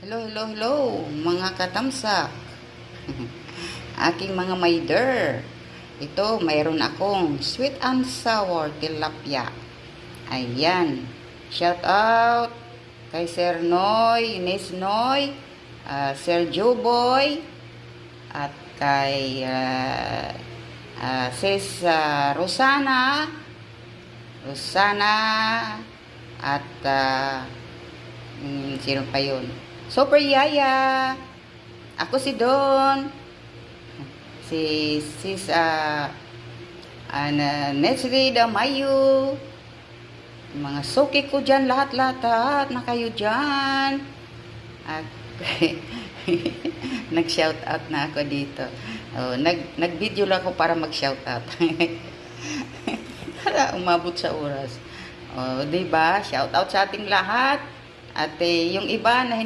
Hello, hello, hello, mga katamsak. Aking mga maider. Ito, mayroon akong sweet and sour tilapia. Ayan. Shout out kay Sir Noy, Ines Noy, Sir Joboy, at kay Sis Rosana, at sino pa yun? Super Yaya. Ako si Don. Si Sis Nesri Damayu. Mga suki ko dyan, lahat-lahat na kayo dyan. At nag-shout out na ako dito. Oh, nag-video lang ako para mag-shout out. Para umabot sa oras. Oh, 'di ba? Shout out sa ating lahat. At yung iba na